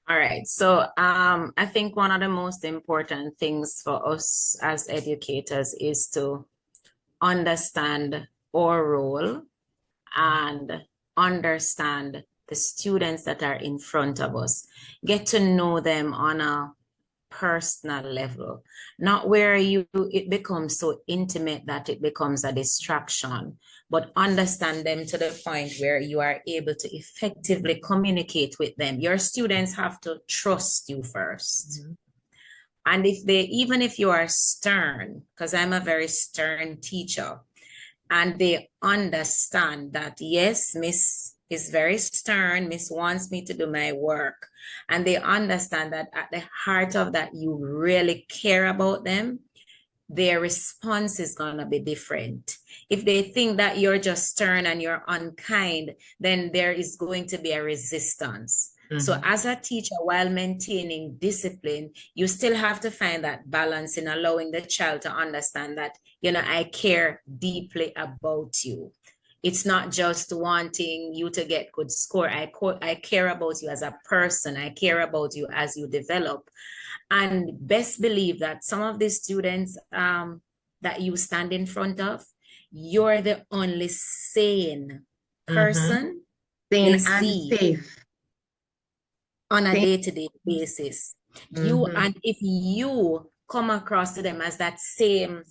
All right. So I think one of the most important things for us as educators is to understand our role and understand the students that are in front of us. Get to know them on a personal level, not where it becomes so intimate that it becomes a distraction, but understand them to the point where you are able to effectively communicate with them. Your students have to trust you 1st. Mhm. And even if you are stern, because I'm a very stern teacher, and they understand that, yes, Miss is very stern, Miss wants me to do my work, and they understand that at the heart of that, you really care about them, their response is going to be different. If they think that you're just stern and you're unkind, then there is going to be a resistance. So Mhm. as a teacher, while maintaining discipline, you still have to find that balance in allowing the child to understand that, I care deeply about you. It's not just wanting you to get good score. I care about you as a person. I care about you as you develop. And best believe that some of the students that you stand in front of, you're the only sane Mhm. person they Sane and see safe. on a Sane. day-to-day basis. Mhm. And if you come across to them as that same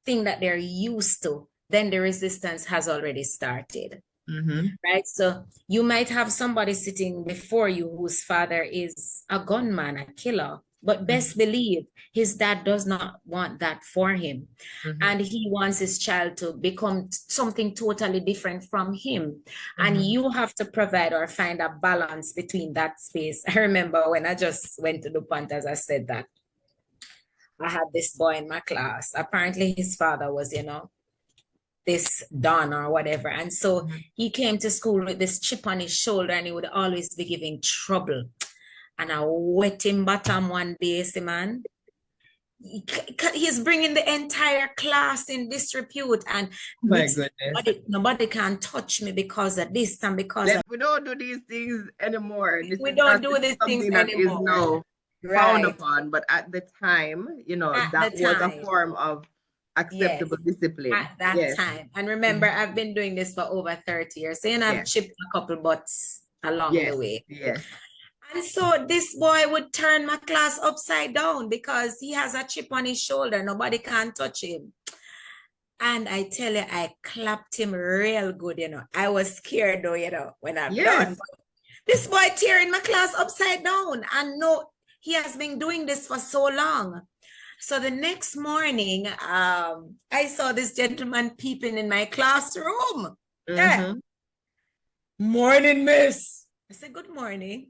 thing that they're used to, then the resistance has already started. Mhm. Right? So you might have somebody sitting before you whose father is a gunman, a killer, but best Mhm. believe his dad does not want that for him. Mhm. And he wants his child to become something totally different from him. And Mhm. you have to provide or find a balance between that space. I remember when I just went to DuPont, as I said that, I had this boy in my class. Apparently, his father was, this Don or whatever. And so Mhm. he came to school with this chip on his shoulder and he would always be giving trouble. And I wet him bottom one day, see, man. He's bringing the entire class in disrepute and My Miss, goodness. nobody can touch me because of this and because of We don't do these things anymore. we don't do This is these things something that is anymore. now frowned Right. upon. But at the time, At that the was a time. form of Yes. acceptable discipline. At that Yes. time. And remember, Mhm. I've been doing this for over 30 years. So, I've Yes. chipped a couple butts along the Yes. way. Yes. And so this boy would turn my class upside down because he has a chip on his shoulder. Nobody can touch him. And I tell you, I clapped him real good. I was scared though, when I'm done. Yes. But this boy tearing my class upside down. And no, he has been doing this for so long. So the next morning, I saw this gentleman peeping in my classroom. Yeah. Mm-hmm. Morning, miss. I said, good morning.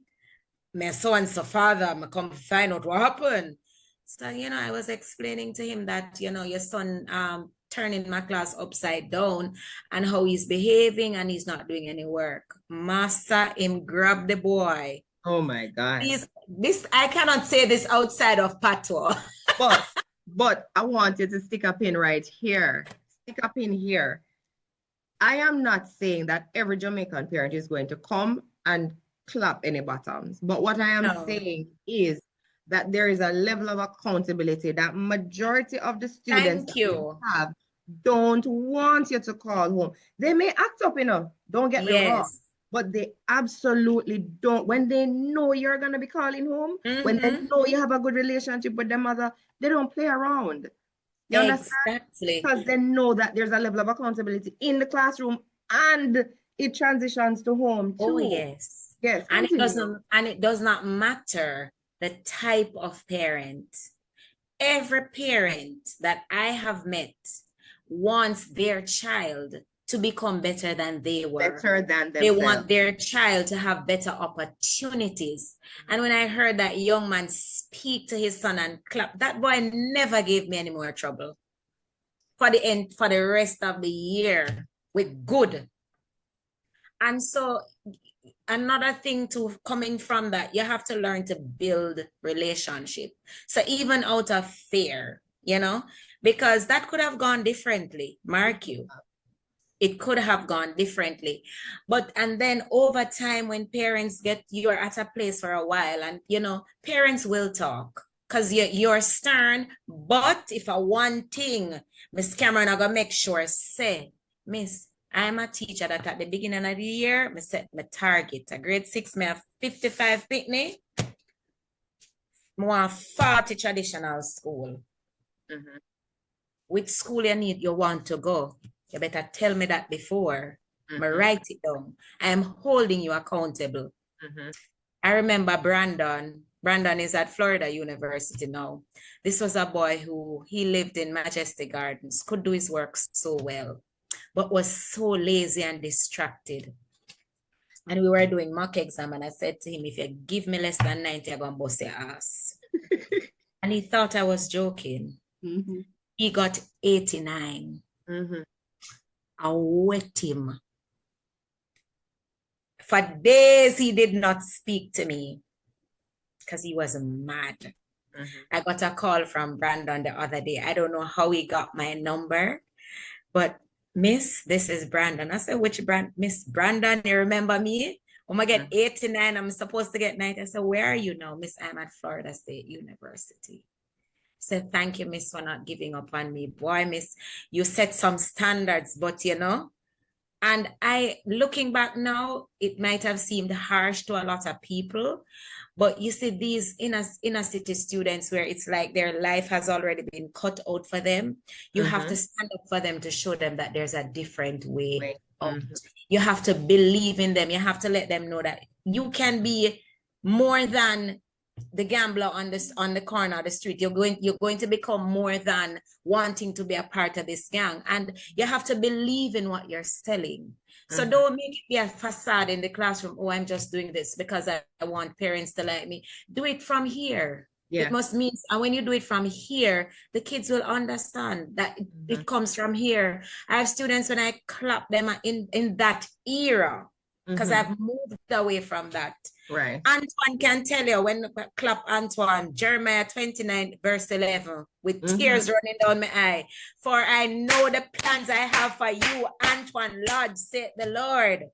My so-and-so father, I come find out what happened. So, I was explaining to him that, your son turning my class upside down and how he's behaving and he's not doing any work. Master him grab the boy. Oh my God. This I cannot say this outside of patois. But I want you to stick a pin right here. Stick a pin here. I am not saying that every Jamaican parent is going to come and clap any bottoms. But what I am No. saying is that there is a level of accountability that majority of the students Thank that we you. have don't want you to call home. They may act up, don't get me wrong, Yes. but they absolutely don't. When they know you're going to be calling home, when they Mm-hmm. know you have a good relationship with their mother, they don't play around. You understand? Exactly. Because they know that there's a level of accountability in the classroom and it transitions to home Oh, too. yes. Yes, And it continue. doesn't, and it does not matter the type of parent. Every parent that I have met wants their child to become better than they were. Better than They themselves. want their child to have better opportunities. And when I heard that young man speak to his son and clap, that boy never gave me any more trouble for the end for the rest of the year with good. And so another thing to coming from that, you have to learn to build relationship. So even out of fear, because that could have gone differently, mark you. it could have gone differently. But, and then over time, when parents you're at a place for a while, and, you know, parents will talk because you're stern. But if I one thing, Miss Cameron, I'm going to make sure, say, Miss, I'm a teacher that at the beginning of the year, I set my target. A grade 6, I have 55 Pitney. I want 40 traditional school. Mm-hmm. Which school you want to go? You better tell me that before. Mm-hmm. I write it down. I am holding you accountable. Mm-hmm. I remember Brandon. Brandon is at Florida University now. This was a boy he lived in Majestic Gardens, could do his work so well, but was so lazy and distracted. And we were doing mock exam, and I said to him, if you give me less than 90, I'm going to bust your ass. And he thought I was joking. Mm-hmm. He got 89. Mm-hmm. I wet him. For days, he did not speak to me because he was mad. Mm-hmm. I got a call from Brandon the other day. I don't know how he got my number, but Miss, this is Brandon. I said, which brand? Miss Brandon, you remember me? When I get 89, I'm supposed to get 90. I said, where are you now? Miss, I'm at Florida State University. I said, thank you, Miss, for not giving up on me. Boy, Miss, you set some standards, but you know, and looking back now, it might have seemed harsh to a lot of people, but you see these inner city students where it's like their life has already been cut out for them. You have to stand up for them to show them that there's a different way out. You have to believe in them. You have to let them know that you can be more than the gambler on the corner of the street. You're going to become more than wanting to be a part of this gang, and you have to believe in what you're selling. So don't make it be a facade in the classroom. Oh, I'm just doing this because I want parents to like me. Do it from here. It must mean, and when you do it from here, the kids will understand that it comes from here. I have students, when I clap them in that era, because I've moved away from that. Right. Antoine can tell you, when I clap Antoine, Jeremiah 29 verse 11, with tears running down my eye. For I know the plans I have for you, Antoine, Lord, said the Lord.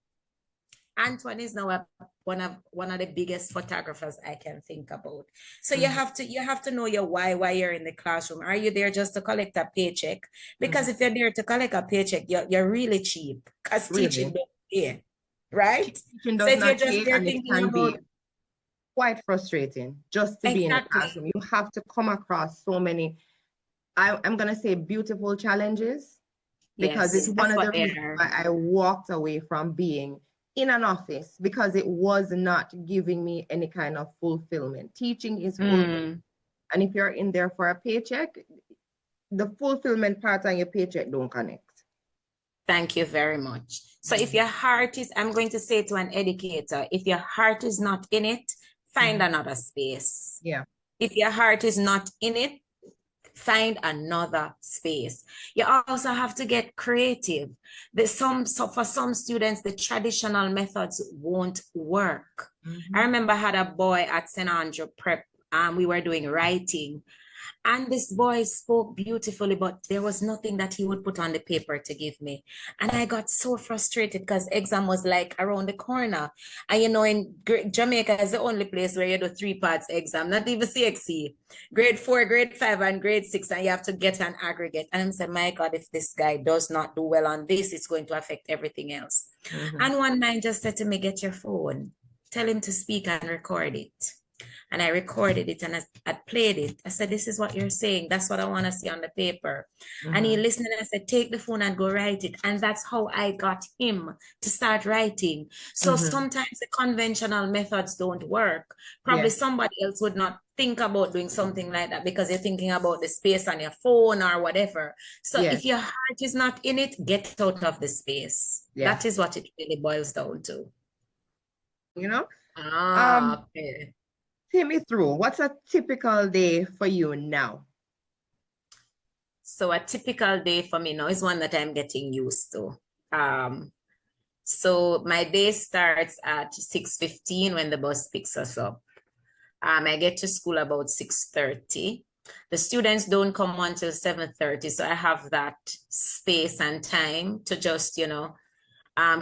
Antoine is now one of the biggest photographers I can think about. So you have to know your why you're in the classroom. Are you there just to collect a paycheck? Because if you're there to collect a paycheck, you're really cheap, because teaching don't pay. Right? Teaching does not pay, and it can be quite frustrating just to be in a classroom. You have to come across so many, I'm going to say, beautiful challenges, because it's one of the reasons why I walked away from being in an office, because it was not giving me any kind of fulfillment. Teaching is fulfillment. And if you're in there for a paycheck, the fulfillment part on your paycheck don't connect. Thank you very much. So if your heart is, I'm going to say to an educator, if your heart is not in it, find another space. Yeah. If your heart is not in it, find another space. You also have to get creative. So for some students, the traditional methods won't work. I remember I had a boy at St. Andrew Prep, we were doing writing. And this boy spoke beautifully, but there was nothing that he would put on the paper to give me. And I got so frustrated because exam was like around the corner. And you know, in Jamaica is the only place where you do 3 parts exam, not even CXC. Grade 4, grade 5, and grade 6, and you have to get an aggregate. And I said, my God, if this guy does not do well on this, it's going to affect everything else. And one man just said to me, get your phone, tell him to speak and record it. And I recorded it, and I played it. I said, this is what you're saying. That's what I want to see on the paper. And he listened, and I said, take the phone and go write it. And that's how I got him to start writing. So sometimes the conventional methods don't work. Probably somebody else would not think about doing something like that because you're thinking about the space on your phone or whatever. So if your heart is not in it, get out of the space. That is what it really boils down to. You know? Okay. Take me through, what's a typical day for you now? So a typical day for me now is one that I'm getting used to. So my day starts at 6:15 when the bus picks us up. I get to school about 6:30. The students don't come until 7:30, so I have that space and time to just,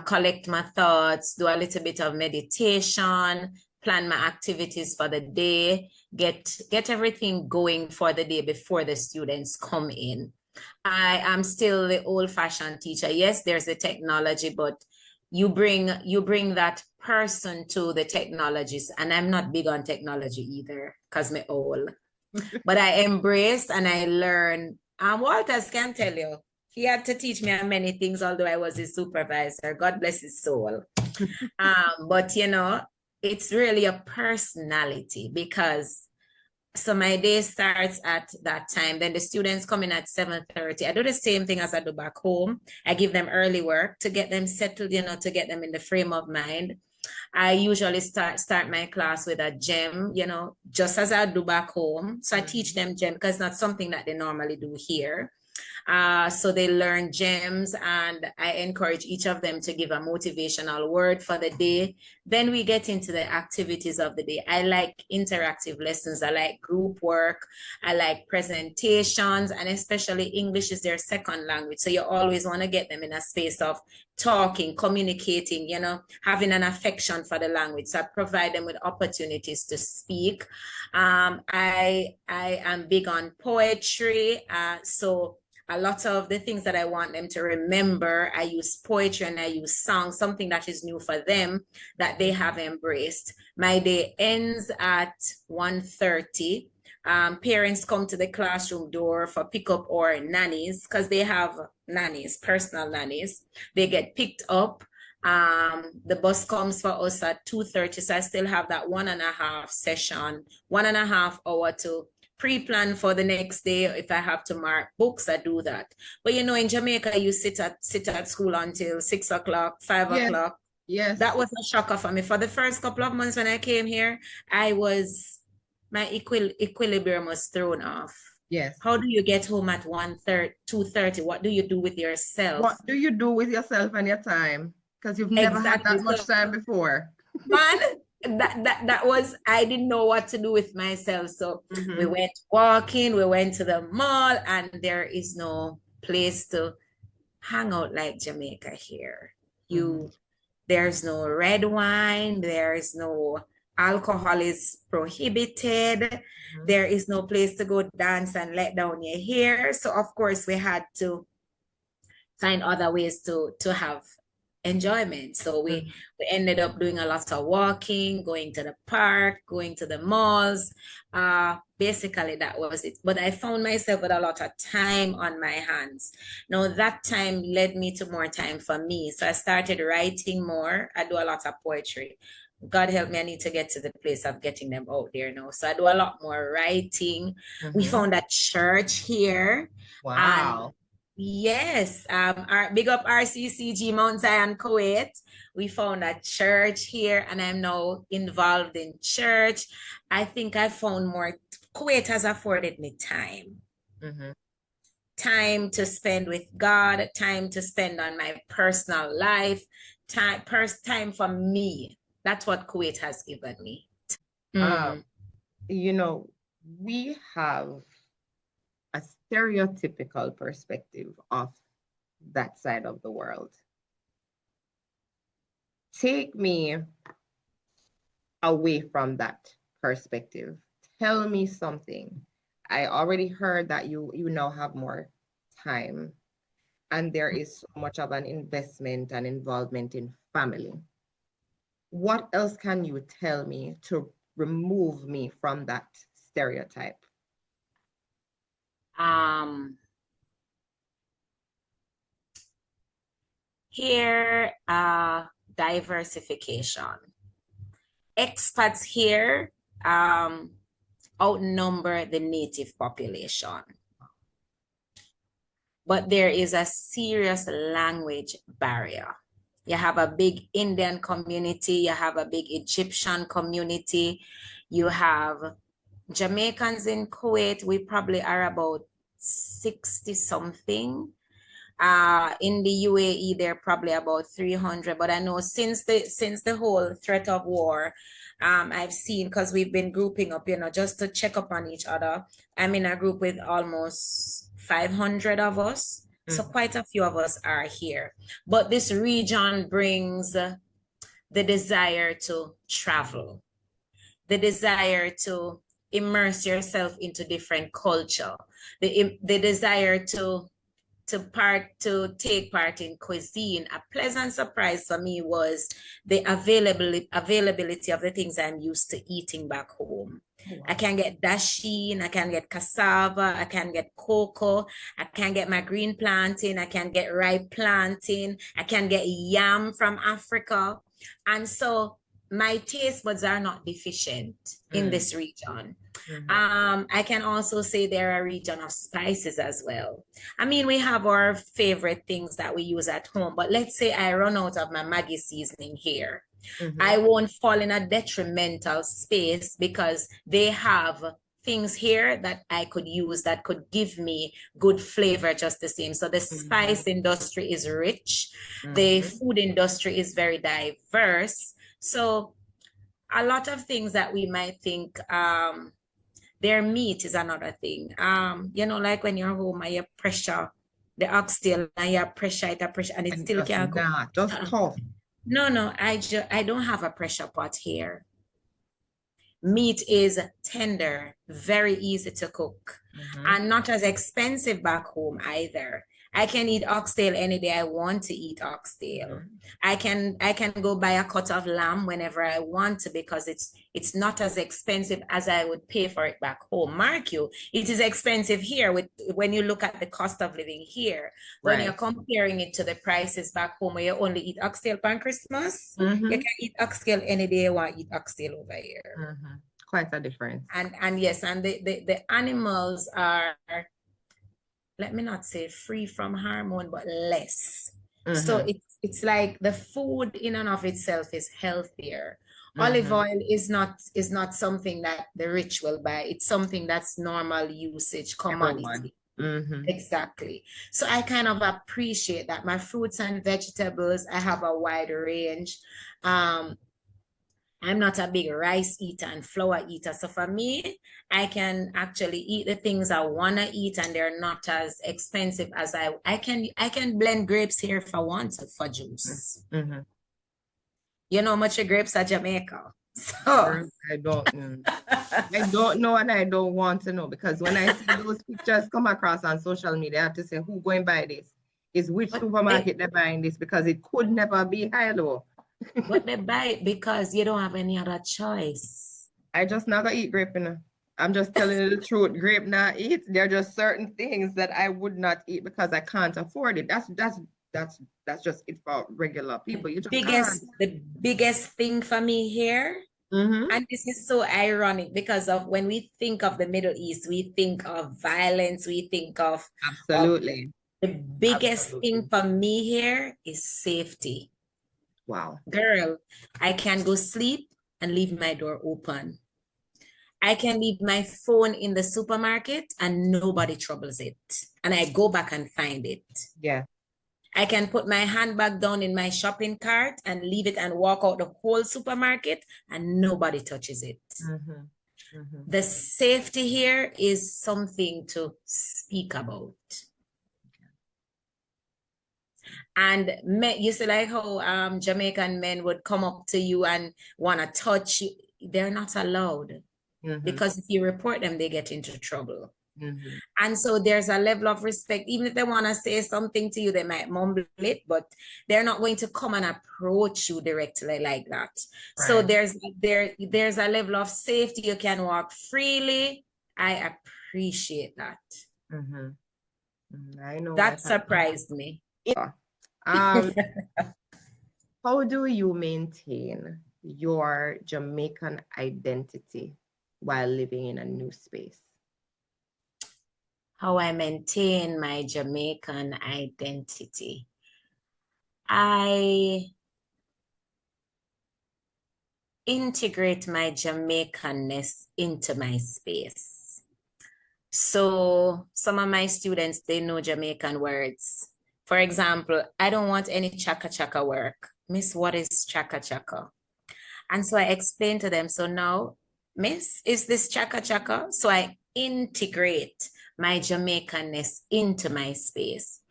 collect my thoughts, do a little bit of meditation, plan my activities for the day, get everything going for the day before the students come in. I am still the old-fashioned teacher. Yes, there's the technology, but you bring that person to the technologies, and I'm not big on technology either because me old. But I embraced and I learned. Walters can tell you, he had to teach me many things, although I was his supervisor. God bless his soul. But it's really a personality because so my day starts at that time. Then the students come in at 7:30. I do the same thing as I do back home. I give them early work to get them settled, to get them in the frame of mind. I usually start my class with a gem, just as I do back home. So I teach them gem because it's not something that they normally do here. So they learn gems, and I encourage each of them to give a motivational word for the day. Then we get into the activities of the day. I like interactive lessons. I like group work. I like presentations, and especially English is their second language. So you always want to get them in a space of talking, communicating, having an affection for the language. So I provide them with opportunities to speak. I am big on poetry. So a lot of the things that I want them to remember, I use poetry and I use song, something that is new for them that they have embraced. My day ends at 1:30. Parents come to the classroom door for pickup or nannies because they have nannies, personal nannies. They get picked up. The bus comes for us at 2:30, so I still have that 1.5 session, 1.5 hour to pre-plan for the next day. If I have to mark books, I do that. But in Jamaica, you sit at school until 6 o'clock, 5 Yes, o'clock. yes. That was a shocker for me. For the first couple of months when I came here, my equilibrium was thrown off. Yes. How do you get home at 1:30, 2:30? What do you do with yourself? What do you do with yourself and your time? Because you've never had that much time before. Man, that was, I didn't know what to do with myself. So we went walking, we went to the mall, and there is no place to hang out like Jamaica here. There's no red wine, there's no alcohol is prohibited. There is no place to go dance and let down your hair. So of course we had to find other ways to have enjoyment. So we ended up doing a lot of walking, going to the park, going to the malls. Basically that was it. But I found myself with a lot of time on my hands. Now that time led me to more time for me. So I started writing more. I do a lot of poetry. God help me, I need to get to the place of getting them out there now. So I do a lot more writing. We found a church here. Wow. Yes, our big up RCCG Mount Zion Kuwait. We found a church here, and I'm now involved in church. I think I found more. Kuwait has afforded me time. Time to spend with God, time to spend on my personal life, time for me. That's what Kuwait has given me. We have a stereotypical perspective of that side of the world. Take me away from that perspective. Tell me something. I already heard that you now have more time, and there is so much of an investment and involvement in family. What else can you tell me to remove me from that stereotype? Here, diversification. Expats here outnumber the native population. But there is a serious language barrier. You have a big Indian community, you have a big Egyptian community, you have Jamaicans in Kuwait. We probably are about 60 something. In the UAE, they're probably about 300, but I know since the whole threat of war, I've seen, because we've been grouping up, just to check up on each other. I'm in a group with almost 500 of us. So quite a few of us are here. But this region brings the desire to travel, the desire to immerse yourself into different culture, the desire to take part in cuisine. A pleasant surprise for me was the availability of the things I'm used to eating back home. Oh, wow. I can get dasheen, I can get cassava, I can get cocoa, I can get my green plantain, I can get ripe plantain, I can get yam from Africa. And so my taste buds are not deficient in this region. I can also say they're a region of spices as well. I mean, we have our favorite things that we use at home, but let's say I run out of my Maggi seasoning here. I won't fall in a detrimental space because they have things here that I could use that could give me good flavor just the same. So the spice industry is rich. The food industry is very diverse. So a lot of things that we might think, their meat is another thing. Like when you're home and you pressure the oxtail and you pressure it, and it still can't go. Just tough. No, I don't have a pressure pot here. Meat is tender, very easy to cook, and not as expensive back home either. I can eat oxtail any day I want to eat oxtail. I can go buy a cut of lamb whenever I want to, because it's not as expensive as I would pay for it back home. Mark you, it is expensive here when you look at the cost of living here. When you're comparing it to the prices back home, where you only eat oxtail on Christmas, you can eat oxtail any day you want to eat oxtail over here. Quite a difference. And yes, and the animals are, let me not say free from hormone, but less. So it's like the food in and of itself is healthier. Olive oil is not something that the rich will buy. It's something that's normal usage, commodity. Exactly. So I kind of appreciate that. My fruits and vegetables, I have a wide range. I'm not a big rice eater and flour eater. So for me, I can actually eat the things I want to eat, and they're not as expensive as I can blend grapes here if I want to for juice. You know how much grapes are Jamaica? So I don't know. I don't know, and I don't want to know, because when I see those pictures come across on social media, I have to say, who going buy this? Is which supermarket they're buying this? Because it could never be high-low. But they buy it because you don't have any other choice. I just not gonna eat grape, I'm just telling you the truth. Grape not eat. There are just certain things that I would not eat because I can't afford it. That's just it for regular people. You just the biggest thing for me here, and this is so ironic, because of when we think of the Middle East, we think of violence, we think of absolutely. The biggest thing for me here is safety. Wow. Girl, I can go sleep and leave my door open. I can leave my phone in the supermarket and nobody troubles it. And I go back and find it. Yeah. I can put my handbag down in my shopping cart and leave it and walk out the whole supermarket and nobody touches it. The safety here is something to speak about. And you see, like how Jamaican men would come up to you and want to touch you. They're not allowed, because if you report them, they get into trouble. And so there's a level of respect. Even if they want to say something to you, they might mumble it, but they're not going to come and approach you directly like that. Right. So there's a level of safety. You can walk freely. I appreciate that. I know that surprised me. How do you maintain your Jamaican identity while living in a new space? How I maintain my Jamaican identity. I integrate my Jamaicanness into my space. So some of my students, they know Jamaican words. For example, I don't want any chaka chaka work. Miss, what is chaka chaka? And so I explained to them, so now, Miss, is this chaka chaka? So I integrate my Jamaicanness into my space.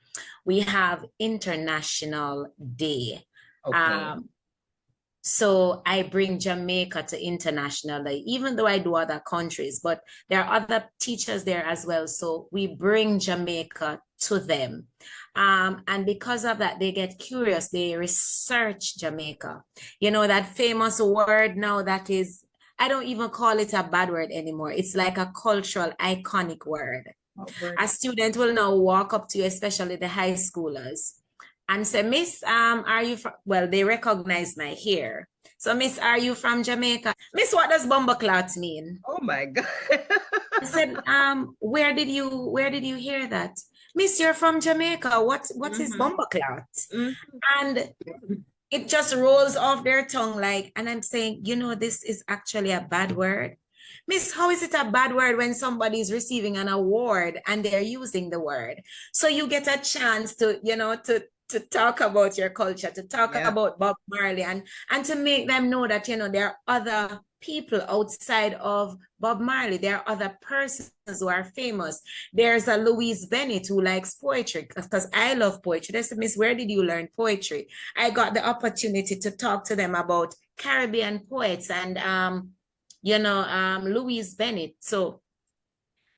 We have International Day. Okay. So I bring Jamaica to International Day, even though I do other countries, but there are other teachers there as well. So we bring Jamaica to them. And because of that, they get curious. They research Jamaica. You know, that famous word now that is, I don't even call it a bad word anymore. It's like a cultural, iconic word. What word? A student will now walk up to you, especially the high schoolers, and say, Miss, are you from, well, they recognize my hair. So, Miss, are you from Jamaica? Miss, what does bumbleclot mean? Oh my God. I said, where did you hear that? Miss, you're from Jamaica. What is bumbleclot? And it just rolls off their tongue like, and I'm saying, you know, this is actually a bad word. Miss, how is it a bad word when somebody is receiving an award and they're using the word? So you get a chance to, you know, to talk about your culture, to talk about Bob Marley, and to make them know that, you know, there are other people outside of Bob Marley. There are other persons who are famous. There's a Louise Bennett who likes poetry, because I love poetry. They said, Miss, where did you learn poetry? I got the opportunity to talk to them about Caribbean poets and you know, Louise Bennett. So,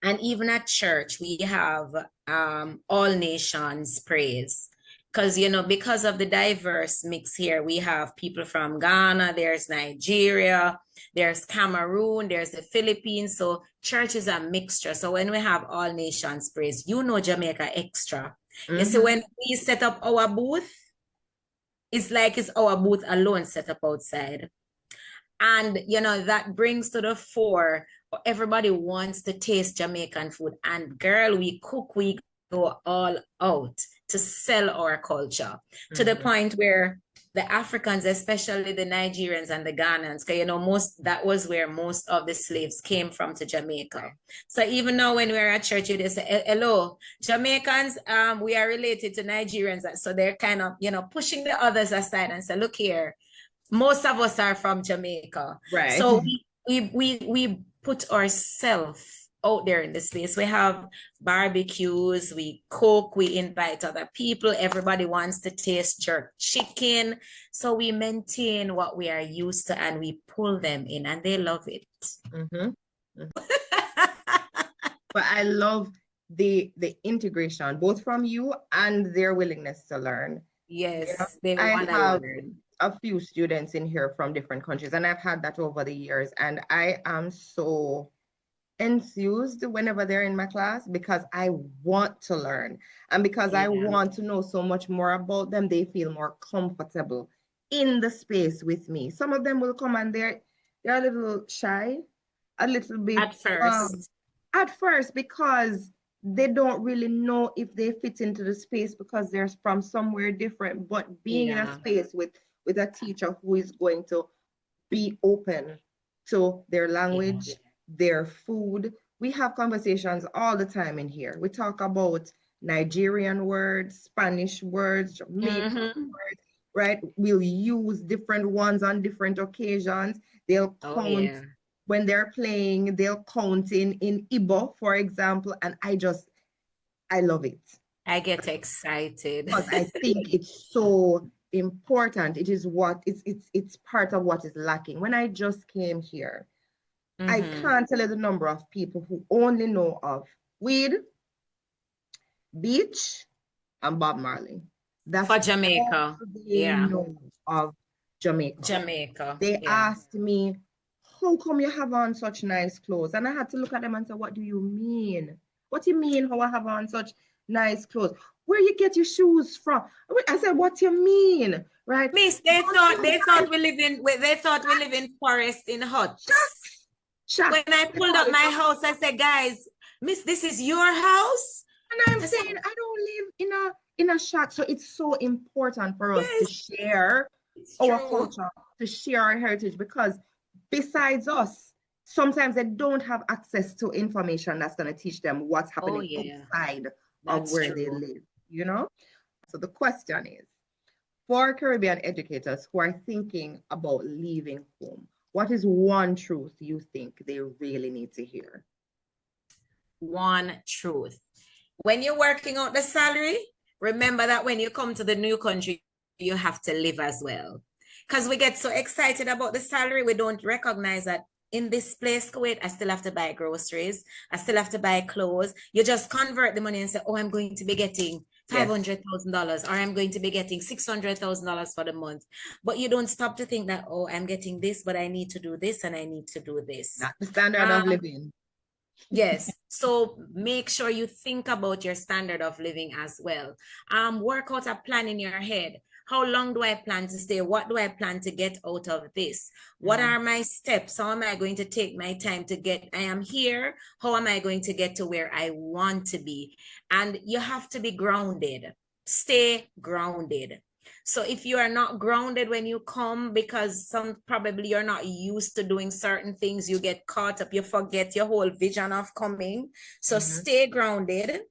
and even at church, we have all nations praise. Because, you know, because of the diverse mix here, we have people from Ghana, there's Nigeria, there's Cameroon, there's the Philippines. So church is a mixture. So when we have all nations praise, you know, Jamaica extra. You see, when we set up our booth, it's like it's our booth alone set up outside. And, you know, that brings to the fore, everybody wants to taste Jamaican food. And girl, we cook, we go all out to sell our culture to the point where the Africans, especially the Nigerians and the Ghanaians, because, you know, that was where most of the slaves came from to Jamaica. So even now when we're at church, they say, hello, Jamaicans, we are related to Nigerians. So they're kind of, you know, pushing the others aside and say, look here, most of us are from Jamaica. Right. So we put ourselves out there in the space. We have barbecues, we cook, we invite other people. Everybody wants to taste jerk chicken. So we maintain what we are used to and we pull them in and they love it. But I love the integration, both from you and their willingness to learn. Yes, you know, they want to learn. A few students in here from different countries, and I've had that over the years, and I am so enthused whenever they're in my class because I want to learn, and because I want to know so much more about them, they feel more comfortable in the space with me. Some of them will come and they're a little shy, a little bit at first because they don't really know if they fit into the space because they're from somewhere different. But being in a space with a teacher who is going to be open to their language, their food. We have conversations all the time in here. We talk about Nigerian words, Spanish words, Jamaican words, right? We'll use different ones on different occasions. They'll count when they're playing, they'll count in Igbo, for example, and I love it. I get excited. Because I think it's so important. It is what it's part of what is lacking. When I just came here, I can't tell you the number of people who only know of weed, beach, and Bob Marley. That's for Jamaica. All they know of Jamaica. They asked me, how come you have on such nice clothes? And I had to look at them and say, what do you mean? What do you mean how I have on such nice clothes? Where you get your shoes from? I said, what do you mean? Right? Miss, they thought we live in forest in huts. Shucks. When I pulled up my house, I said, guys, Miss, this is your house? And I'm saying I don't live in a shack. So it's so important for us to share our culture, to share our heritage, because besides us, sometimes they don't have access to information that's going to teach them what's happening outside of where they live, you know? So the question is, for Caribbean educators who are thinking about leaving home, what is one truth you think they really need to hear? One truth. When you're working out the salary, remember that when you come to the new country, you have to live as well. Because we get so excited about the salary, we don't recognize that in this place, Kuwait, I still have to buy groceries. I still have to buy clothes. You just convert the money and say, oh, I'm going to be getting $500,000 or I'm going to be getting $600,000 for the month. But you don't stop to think that, oh, I'm getting this, but I need to do this and I need to do this. Not the standard of living. Yes. So make sure you think about your standard of living as well. Work out a plan in your head. How long do I plan to stay? What do I plan to get out of this? What are my steps? How am I going to take my time to get, I am here. How am I going to get to where I want to be? And you have to be grounded. Stay grounded. So if you are not grounded when you come, because probably you're not used to doing certain things, you get caught up, you forget your whole vision of coming. So stay grounded.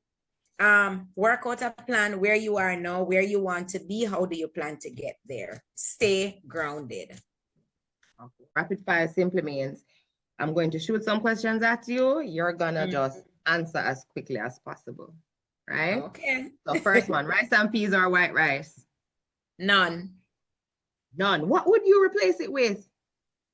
Work out a plan where you are now, where you want to be. How do you plan to get there? Stay grounded. Okay. Rapid fire simply means I'm going to shoot some questions at you. You're gonna just answer as quickly as possible, right? Okay. So first one, rice and peas or white rice? None. None. What would you replace it with?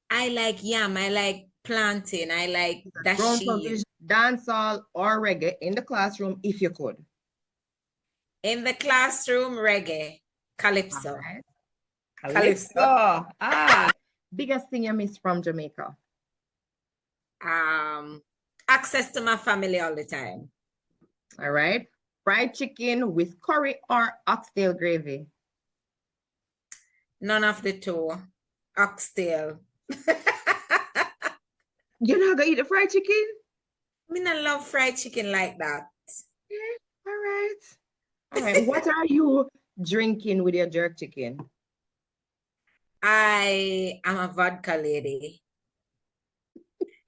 I like yam. I like plantain. I like dashi. Dancehall or reggae in the classroom if you could. In the classroom, reggae. Calypso. Right. Calypso. Biggest thing you miss from Jamaica? Access to my family all the time. All right. Fried chicken with curry or oxtail gravy? None of the two. Oxtail. You're not gonna eat the fried chicken? I mean, I love fried chicken like that. Yeah. All right. All right. What are you drinking with your jerk chicken? I am a vodka lady.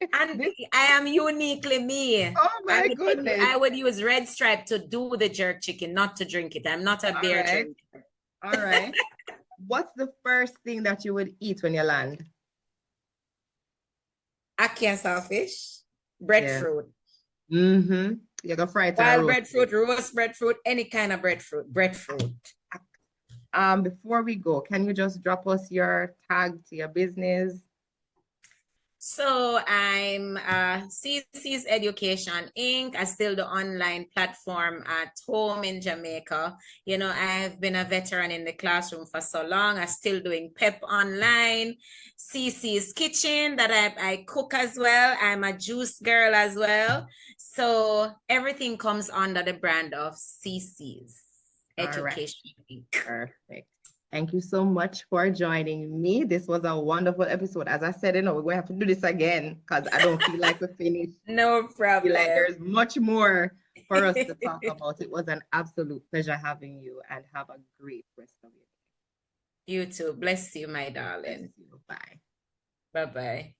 And I am uniquely me. Oh my goodness. I would use Red Stripe to do the jerk chicken, not to drink it. I'm not a beer drinker. All right. What's the first thing that you would eat when you land? Ackee and saltfish, breadfruit. Mm-hmm. You can fry it. Wild breadfruit, roast breadfruit, any kind of breadfruit. Before we go, can you just drop us your tag to your business? So I'm CC's Education Inc. I still the online platform at home in Jamaica. You know, I've been a veteran in the classroom for so long. I'm still doing PEP online. CC's Kitchen that I cook as well. I'm a juice girl as well. So everything comes under the brand of CC's Education Inc. Perfect. Thank you so much for joining me. This was a wonderful episode. As I said, we're going to have to do this again because I don't feel like we're finished. No problem. I feel like there's much more for us to talk about. It was an absolute pleasure having you, and have a great rest of your day. You too. Bless you, my darling. Bless you. Bye. Bye-bye.